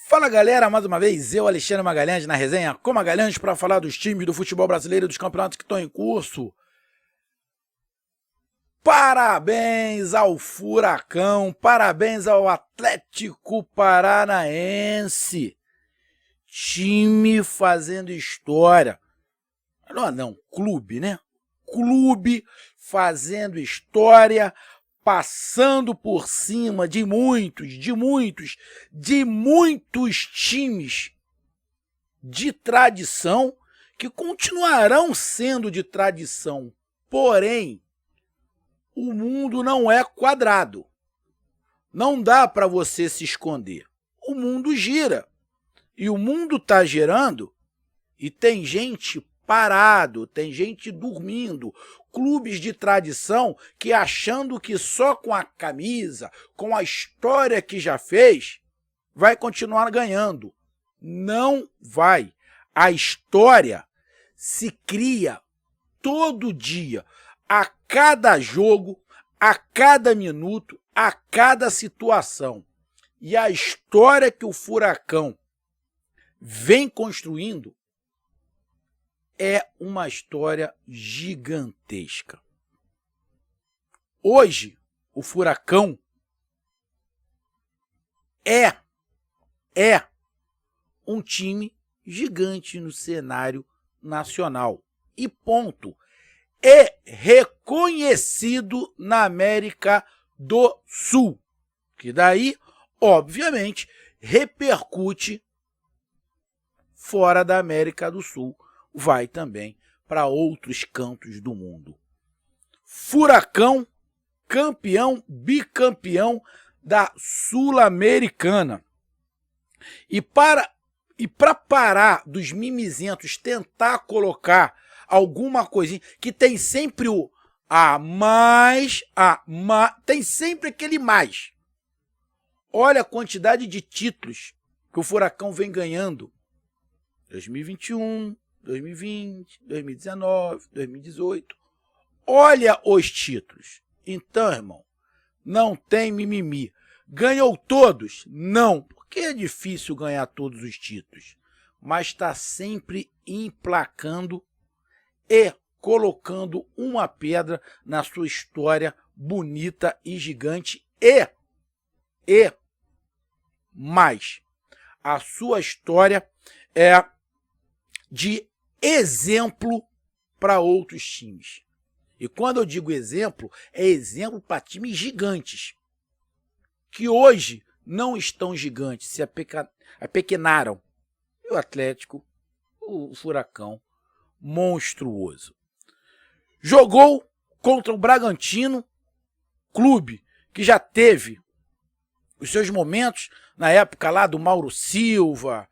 Fala galera, mais uma vez, eu, Alexandre Magalhães, na resenha com Magalhães para falar dos times do futebol brasileiro e dos campeonatos que estão em curso. Parabéns ao Furacão, parabéns ao Atlético Paranaense. Time fazendo história. Não, clube, né? Clube fazendo história, passando por cima de muitos times de tradição que continuarão sendo de tradição. Porém, o mundo não é quadrado. Não dá para você se esconder. O mundo gira. E o mundo está girando e tem gente parado, tem gente dormindo. Clubes de tradição que achando que só com a camisa, com a história que já fez, vai continuar ganhando. Não vai. A história se cria todo dia, a cada jogo, a cada minuto, a cada situação. E a história que o Furacão vem construindo é uma história gigantesca. Hoje, o Furacão é um time gigante no cenário nacional. E ponto. É reconhecido na América do Sul. Que daí, obviamente, repercute fora da América do Sul. Vai também para outros cantos do mundo. Furacão, campeão, bicampeão da Sul-Americana. E para parar dos mimizentos tentar colocar alguma coisinha, que tem sempre o tem sempre aquele mais. Olha a quantidade de títulos que o Furacão vem ganhando. 2021, 2020, 2019, 2018. Olha os títulos. Então, irmão, não tem mimimi. Ganhou todos? Não, porque é difícil ganhar todos os títulos. Mas está sempre emplacando e colocando uma pedra na sua história bonita e gigante. E mais, a sua história é de exemplo para outros times. E quando eu digo exemplo, é exemplo para times gigantes, que hoje não estão gigantes, se apequenaram. E o Atlético, o Furacão, monstruoso. Jogou contra o Bragantino, clube que já teve os seus momentos, na época lá do Mauro Silva,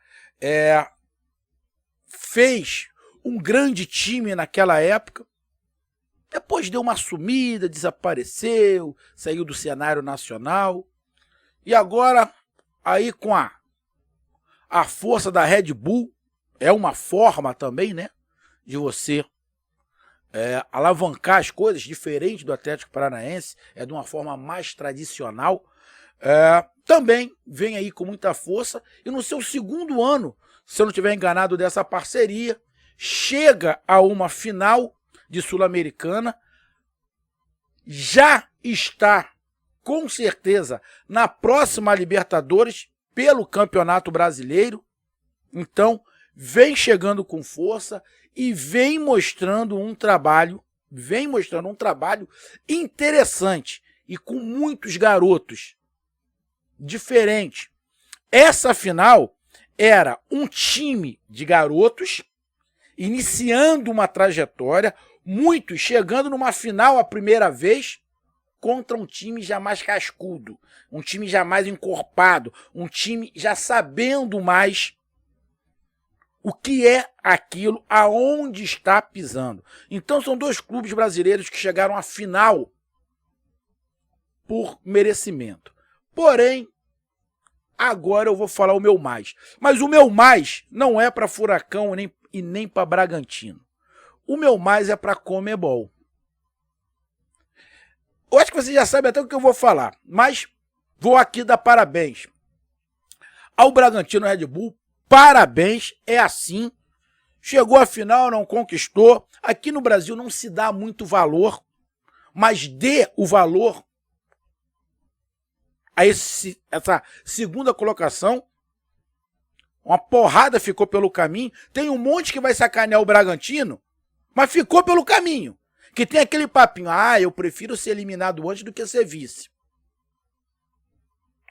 fez um grande time naquela época, depois deu uma sumida, desapareceu, saiu do cenário nacional, e agora, aí com a força da Red Bull, é uma forma também, né, de você alavancar as coisas, diferente do Atlético Paranaense, é de uma forma mais tradicional, também vem aí com muita força, e no seu segundo ano, se eu não estiver enganado dessa parceria, chega a uma final de Sul-Americana, já está, com certeza, na próxima Libertadores, pelo Campeonato Brasileiro. Então, vem chegando com força e vem mostrando um trabalho interessante e com muitos garotos diferentes. Essa final era um time de garotos iniciando uma trajetória, muitos chegando numa final a primeira vez contra um time já mais cascudo, um time já mais encorpado, um time já sabendo mais o que é aquilo, aonde está pisando. Então são dois clubes brasileiros que chegaram à final por merecimento. Porém, agora eu vou falar o meu mais. Mas o meu mais não é para Furacão e nem para Bragantino. O meu mais é para Conmebol. Eu acho que você já sabe até o que eu vou falar, mas vou aqui dar parabéns ao Bragantino Red Bull, parabéns, é assim. Chegou à final, não conquistou. Aqui no Brasil não se dá muito valor, mas dê o valor a essa segunda colocação. Uma porrada ficou pelo caminho. Tem um monte que vai sacanear o Bragantino, mas ficou pelo caminho. Que tem aquele papinho, eu prefiro ser eliminado antes do que ser vice.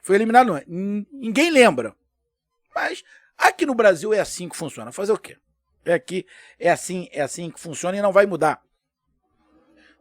Foi eliminado antes. Ninguém lembra. Mas aqui no Brasil é assim que funciona. Fazer o quê? É assim que funciona e não vai mudar.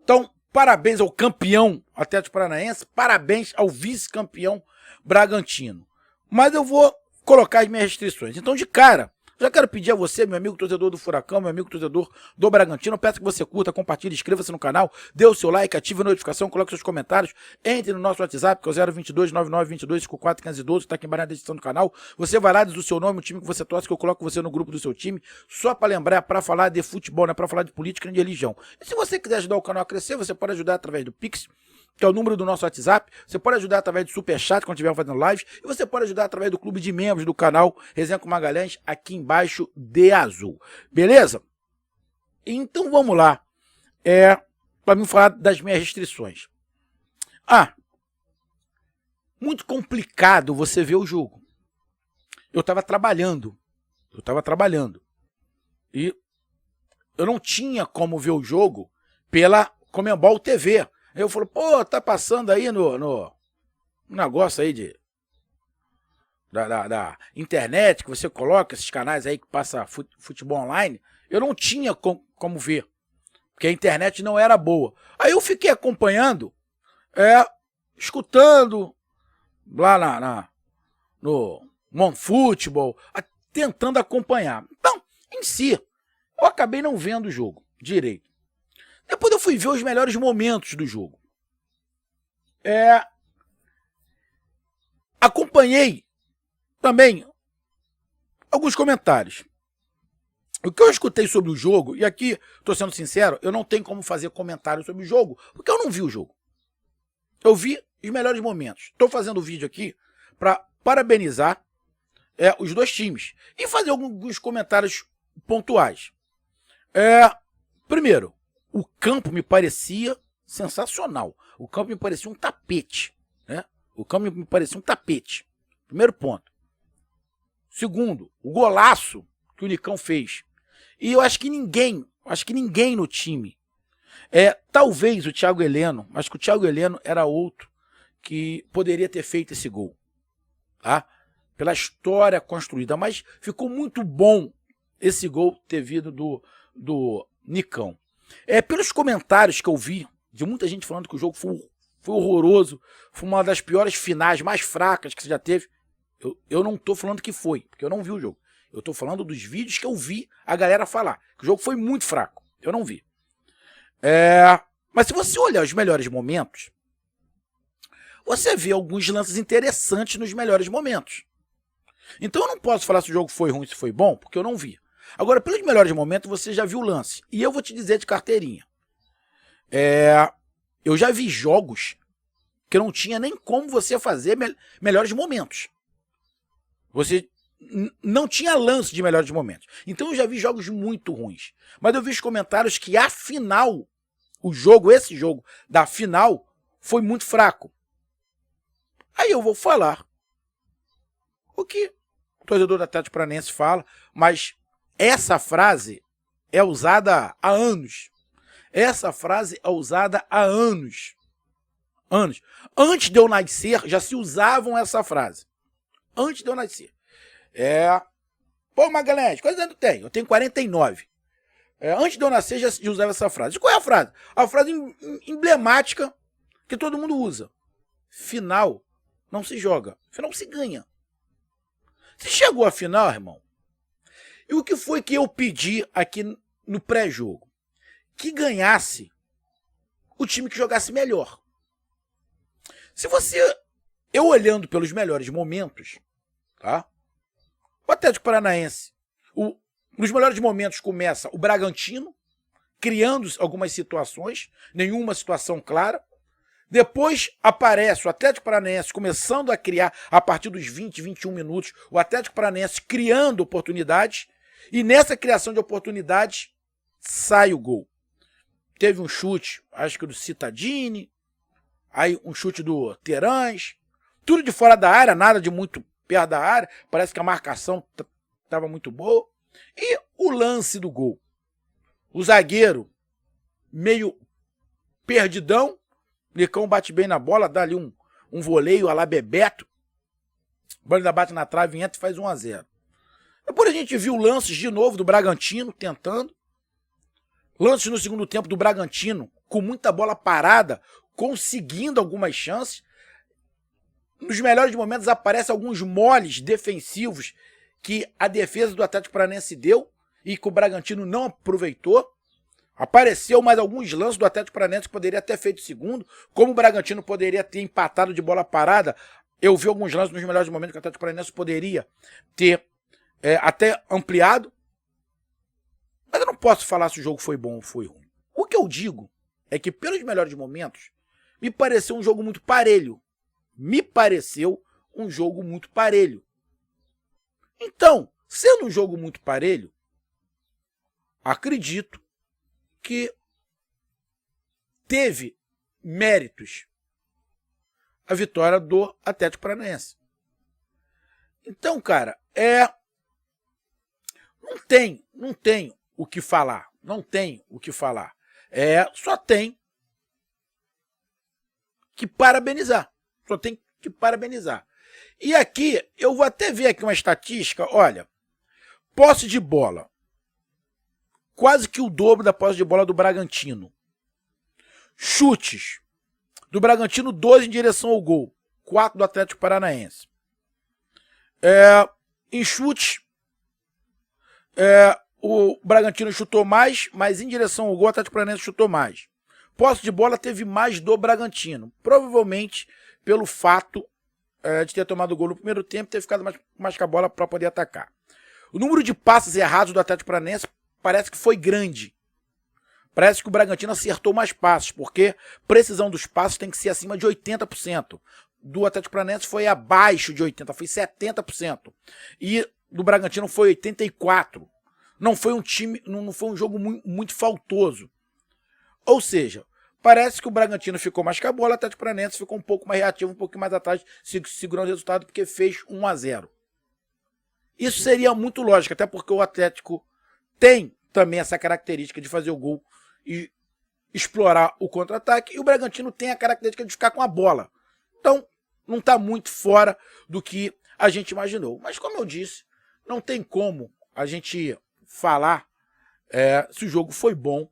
Então, parabéns ao campeão Atlético Paranaense, parabéns ao vice-campeão Bragantino. Mas eu vou colocar as minhas restrições. Então, de cara, já quero pedir a você, meu amigo torcedor do Furacão, meu amigo torcedor do Bragantino, peço que você curta, compartilhe, inscreva-se no canal, dê o seu like, ative a notificação, coloque seus comentários, entre no nosso WhatsApp, que é o 022 9922 54 512, está aqui embaixo na descrição do canal. Você vai lá, diz o seu nome, o time que você torce, que eu coloco você no grupo do seu time, só para lembrar, para falar de futebol, não é para falar de política nem de religião. E se você quiser ajudar o canal a crescer, você pode ajudar através do Pix, que é o número do nosso WhatsApp. Você pode ajudar através do Superchat, quando estiver fazendo lives. E você pode ajudar através do clube de membros do canal Resenha com Magalhães, aqui embaixo de azul. Beleza? Então vamos lá. Para mim falar das minhas restrições. Muito complicado você ver o jogo. Eu estava trabalhando. E eu não tinha como ver o jogo pela Conmebol TV. Eu falo, tá passando aí no negócio aí da internet, que você coloca esses canais aí que passa futebol online. Eu não tinha como ver, porque a internet não era boa. Aí eu fiquei acompanhando, escutando lá no OneFootball, tentando acompanhar. Então, em si, eu acabei não vendo o jogo direito. Depois eu fui ver os melhores momentos do jogo. Acompanhei também alguns comentários. O que eu escutei sobre o jogo, e aqui, estou sendo sincero, eu não tenho como fazer comentário sobre o jogo, porque eu não vi o jogo. Eu vi os melhores momentos. Estou fazendo o vídeo aqui para parabenizar os dois times e fazer alguns comentários pontuais. Primeiro, o campo me parecia sensacional. O campo me parecia um tapete. O campo me parecia um tapete. Primeiro ponto. Segundo, o golaço que o Nicão fez. E eu acho que ninguém no time. Talvez o Thiago Heleno, acho que o Thiago Heleno era outro que poderia ter feito esse gol. Tá? Pela história construída. Mas ficou muito bom esse gol ter vindo do Nicão. Pelos comentários que eu vi, de muita gente falando que o jogo foi horroroso, foi uma das piores finais, mais fracas que você já teve. Eu não estou falando que foi, porque eu não vi o jogo. Eu estou falando dos vídeos que eu vi a galera falar, que o jogo foi muito fraco. Eu não vi. Mas se você olhar os melhores momentos, você vê alguns lances interessantes nos melhores momentos. Então eu não posso falar se o jogo foi ruim, se foi bom, porque eu não vi. Agora, pelos melhores momentos, você já viu o lance. E eu vou te dizer de carteirinha. Eu já vi jogos que não tinha nem como você fazer melhores momentos. Você não tinha lance de melhores momentos. Então eu já vi jogos muito ruins. Mas eu vi os comentários que a final, esse jogo da final, foi muito fraco. Aí eu vou falar o que o torcedor do Atlético Paranaense fala, mas essa frase é usada há anos. Essa frase é usada há anos. Antes de eu nascer, já se usavam essa frase. Antes de eu nascer. Magalhães, quantos anos tu tem? Eu tenho 49. Antes de eu nascer, já se usava essa frase. Qual é a frase? A frase emblemática que todo mundo usa. Final não se joga. Final se ganha. Se chegou a final, irmão, e o que foi que eu pedi aqui no pré-jogo? Que ganhasse o time que jogasse melhor. Eu olhando pelos melhores momentos, tá? O Atlético Paranaense, nos melhores momentos começa o Bragantino, criando algumas situações, nenhuma situação clara. Depois aparece o Atlético Paranaense começando a criar, a partir dos 20, 21 minutos, o Atlético Paranaense criando oportunidades, e nessa criação de oportunidades sai o gol. Teve um chute, acho que do Cittadini, aí um chute do Terãs, tudo de fora da área, nada de muito perto da área, parece que a marcação estava muito boa. E o lance do gol. O zagueiro, meio perdidão, o Nicão bate bem na bola, dá ali um voleio a lá Bebeto, a bola ainda bate na trave, entra e faz 1-0. Depois a gente viu lances de novo do Bragantino tentando. Lances no segundo tempo do Bragantino, com muita bola parada, conseguindo algumas chances. Nos melhores momentos aparecem alguns moles defensivos que a defesa do Atlético Paranaense deu e que o Bragantino não aproveitou. Apareceu mais alguns lances do Atlético Paranaense que poderia ter feito segundo, como o Bragantino poderia ter empatado de bola parada. Eu vi alguns lances nos melhores momentos que o Atlético Paranaense poderia ter até ampliado. Mas eu não posso falar se o jogo foi bom ou foi ruim. O que eu digo é que, pelos melhores momentos, me pareceu um jogo muito parelho. Então, sendo um jogo muito parelho, acredito que teve méritos a vitória do Atlético Paranaense. Então, cara, não tem o que falar. Não tem o que falar. Só tem que parabenizar. Só tem que parabenizar. E aqui, eu vou até ver aqui uma estatística. Olha, posse de bola. Quase que o dobro da posse de bola do Bragantino. Chutes. Do Bragantino, 12 em direção ao gol. 4 do Atlético Paranaense. Em chutes, o Bragantino chutou mais, mas em direção ao gol, o Atlético Paranaense chutou mais. Posse de bola teve mais do Bragantino. Provavelmente pelo fato de ter tomado o gol no primeiro tempo e ter ficado mais com a bola para poder atacar. O número de passes errados do Atlético Paranaense parece que foi grande. Parece que o Bragantino acertou mais passes, porque precisão dos passes tem que ser acima de 80%. Do Atlético Paranaense foi abaixo de 80%, foi 70%. E do Bragantino foi 84%. Não foi um jogo muito faltoso. Ou seja, parece que o Bragantino ficou mais com a bola, o Atlético Paranaense ficou um pouco mais reativo, um pouquinho mais atrás, segurando o resultado, porque fez 1-0. Isso seria muito lógico, até porque o Atlético tem também essa característica de fazer o gol e explorar o contra-ataque, e o Bragantino tem a característica de ficar com a bola. Então, não está muito fora do que a gente imaginou. Mas, como eu disse, não tem como a gente falar se o jogo foi bom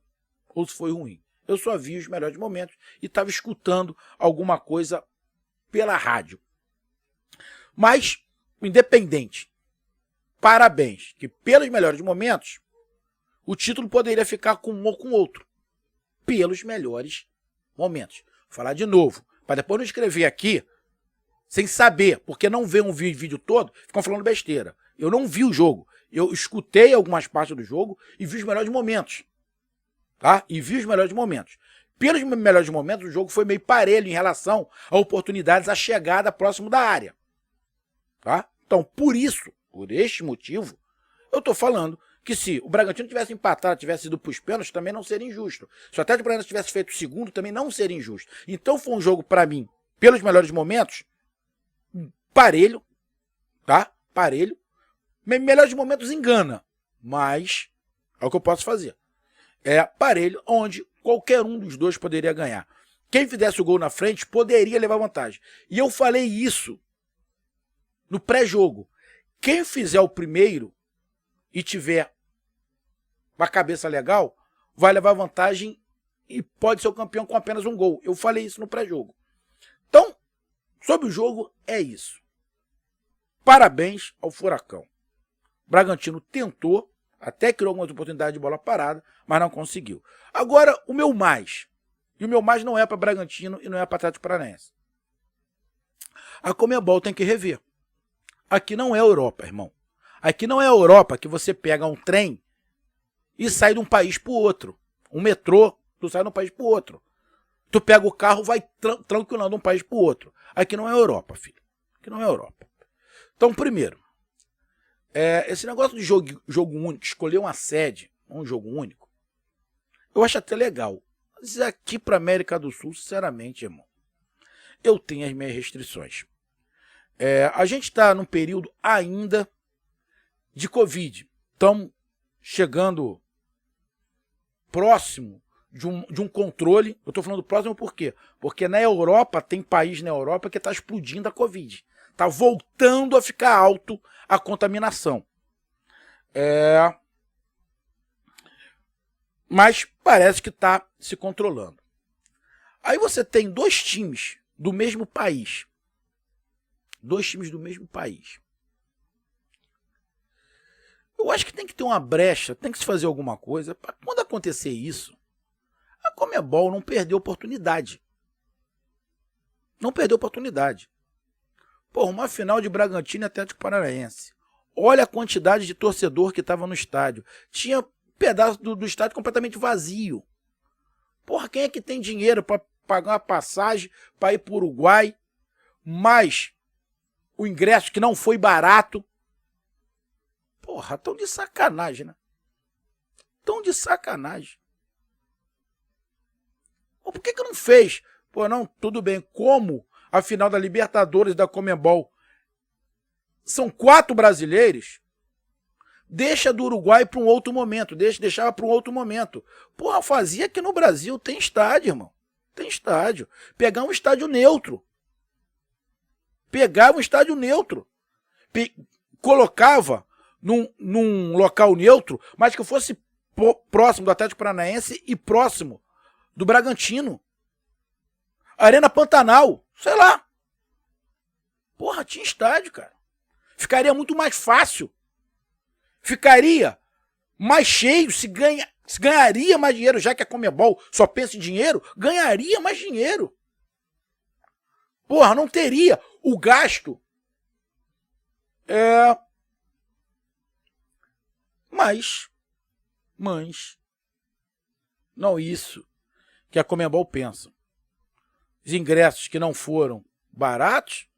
ou se foi ruim. Eu só vi os melhores momentos e estava escutando alguma coisa pela rádio. Mas, independente, parabéns, que pelos melhores momentos, o título poderia ficar com um ou com outro. Pelos melhores momentos. Vou falar de novo, para depois não escrever aqui sem saber, porque não vê um vídeo todo, ficam falando besteira. Eu não vi o jogo. Eu escutei algumas partes do jogo e vi os melhores momentos. Tá? E vi os melhores momentos. Pelos melhores momentos, o jogo foi meio parelho em relação a oportunidades, a chegada próximo da área. Tá? Então, por este motivo, eu estou falando que se o Bragantino tivesse empatado, tivesse ido para os pênaltis, também não seria injusto. Se o Atlético Paranaense tivesse feito o segundo, também não seria injusto. Então foi um jogo, para mim, pelos melhores momentos, parelho, tá? Parelho. Melhores momentos engana, mas é o que eu posso fazer. Parelho, onde qualquer um dos dois poderia ganhar. Quem fizesse o gol na frente poderia levar vantagem. E eu falei isso no pré-jogo. Quem fizer o primeiro e tiver uma cabeça legal, vai levar vantagem e pode ser o campeão com apenas um gol. Eu falei isso no pré-jogo. Então, sobre o jogo, é isso. Parabéns ao Furacão. O Bragantino tentou, até criou algumas oportunidades de bola parada, mas não conseguiu. Agora, o meu mais. E o meu mais não é para Bragantino e não é para Atlético Paranaense. A Conmebol tem que rever. Aqui não é Europa, irmão. Aqui não é Europa que você pega um trem e sai de um país para o outro. Um metrô, tu sai de um país para o outro. Tu pega o carro, vai tranquilando de um país para o outro. Aqui não é Europa, filho. Aqui não é Europa. Então, primeiro, esse negócio de jogo único, escolher uma sede, um jogo único, eu acho até legal. Mas aqui para América do Sul, sinceramente, irmão, eu tenho as minhas restrições. A gente está num período ainda de Covid. Estamos chegando próximo de um controle. Eu estou falando próximo por quê? Porque na Europa, tem país na Europa que está explodindo a Covid. Está voltando a ficar alto a contaminação. Mas parece que está se controlando. Aí você tem dois times do mesmo país. Dois times do mesmo país. Eu acho que tem que ter uma brecha, tem que se fazer alguma coisa para quando acontecer isso, a Conmebol não perder oportunidade. Não perder oportunidade. Pô, uma final de Bragantino e Atlético Paranaense. Olha a quantidade de torcedor que estava no estádio. Tinha pedaço do estádio completamente vazio. Porra, quem é que tem dinheiro para pagar uma passagem para ir para o Uruguai, mais o ingresso que não foi barato? Porra, tão de sacanagem, né? Tão de sacanagem. Por que não fez? Pô, não, tudo bem. Como a final da Libertadores da Conmebol são 4 brasileiros, deixa do Uruguai para um outro momento. Deixava para um outro momento. Porra, fazia aqui no Brasil. Tem estádio, irmão. Tem estádio. Pegar um estádio neutro. Pegava um estádio neutro. Colocava num local neutro, mas que fosse próximo do Atlético Paranaense e próximo do Bragantino. Arena Pantanal, sei lá. Porra, tinha estádio, cara. Ficaria muito mais fácil. Ficaria mais cheio, se ganharia mais dinheiro, já que a Conmebol só pensa em dinheiro, ganharia mais dinheiro. Porra, não teria o gasto. Mas, não isso que a Conmebol pensa. Os ingressos que não foram baratos,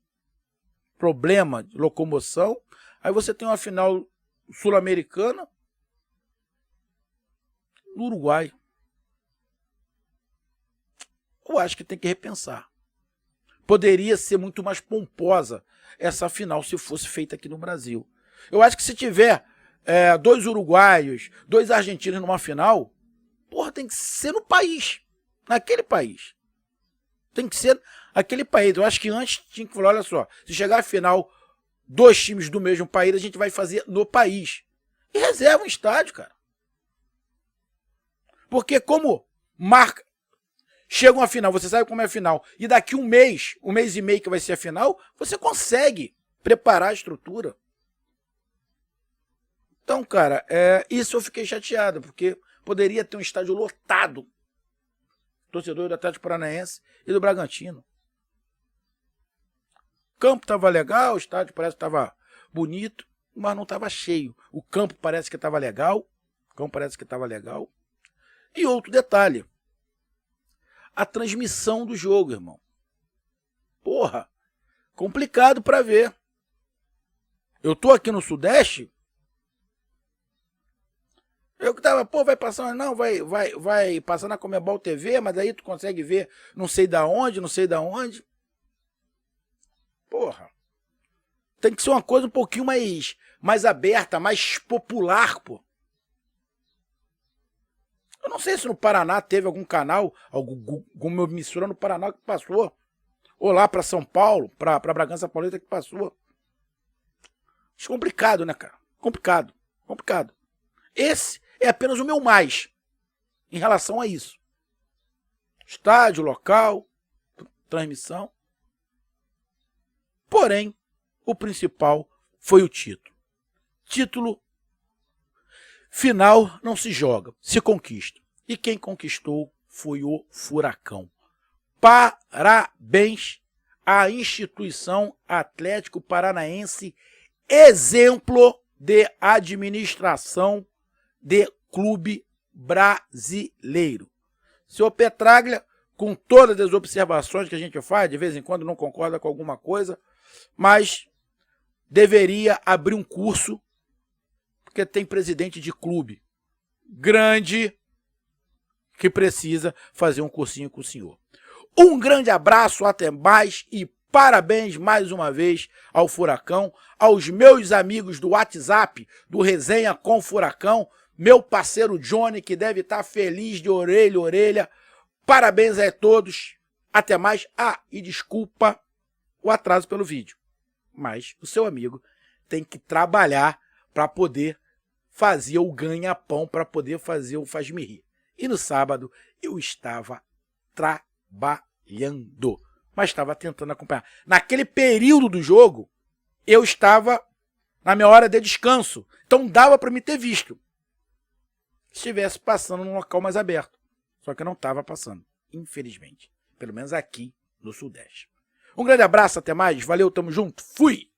problema de locomoção, aí você tem uma final sul-americana no Uruguai. Eu acho que tem que repensar. Poderia ser muito mais pomposa essa final se fosse feita aqui no Brasil. Eu acho que se tiver 2 uruguaios, 2 argentinos numa final, porra, tem que ser no país. Naquele país. Tem que ser aquele país. Eu acho que antes tinha que falar, olha só, se chegar a final 2 times do mesmo país, a gente vai fazer no país. E reserva um estádio, cara. Porque como marca, chega uma final, você sabe como é a final, e daqui um mês e meio que vai ser a final, você consegue preparar a estrutura. Então, cara, isso eu fiquei chateado, porque poderia ter um estádio lotado. Torcedor do Atlético Paranaense e do Bragantino. O campo estava legal, o estádio parece que estava bonito, mas não estava cheio. O campo parece que estava legal. E outro detalhe. A transmissão do jogo, irmão. Porra, complicado para ver. Eu tô aqui no Sudeste. Eu que tava, vai passar, não, vai passar na Conmebol TV, mas aí tu consegue ver não sei da onde. Porra. Tem que ser uma coisa um pouquinho mais aberta, mais popular, pô. Eu não sei se no Paraná teve algum canal, alguma emissora no Paraná que passou. Ou lá para São Paulo, para Bragança Paulista que passou. Acho complicado, né, cara? Complicado. Esse é apenas o meu mais em relação a isso. Estádio, local, transmissão. Porém, o principal foi o título. Título final não se joga, se conquista. E quem conquistou foi o Furacão. Parabéns à instituição Atlético Paranaense, exemplo de administração de clube brasileiro. Senhor Petraglia, com todas as observações que a gente faz, de vez em quando não concorda com alguma coisa, mas deveria abrir um curso, porque tem presidente de clube grande que precisa fazer um cursinho com o senhor. Um grande abraço, até mais e parabéns mais uma vez ao Furacão, aos meus amigos do WhatsApp, do Resenha com Furacão, meu parceiro Johnny, que deve estar feliz de orelha a orelha. Parabéns a todos, até mais. Ah, e desculpa o atraso pelo vídeo, mas o seu amigo tem que trabalhar para poder fazer o ganha-pão, para poder fazer o faz-me rir. E no sábado eu estava trabalhando, mas estava tentando acompanhar. Naquele período do jogo, eu estava na minha hora de descanso, então dava para me ter visto. Se estivesse passando num local mais aberto. Só que eu não estava passando, infelizmente. Pelo menos aqui no Sudeste. Um grande abraço, até mais. Valeu, tamo junto. Fui!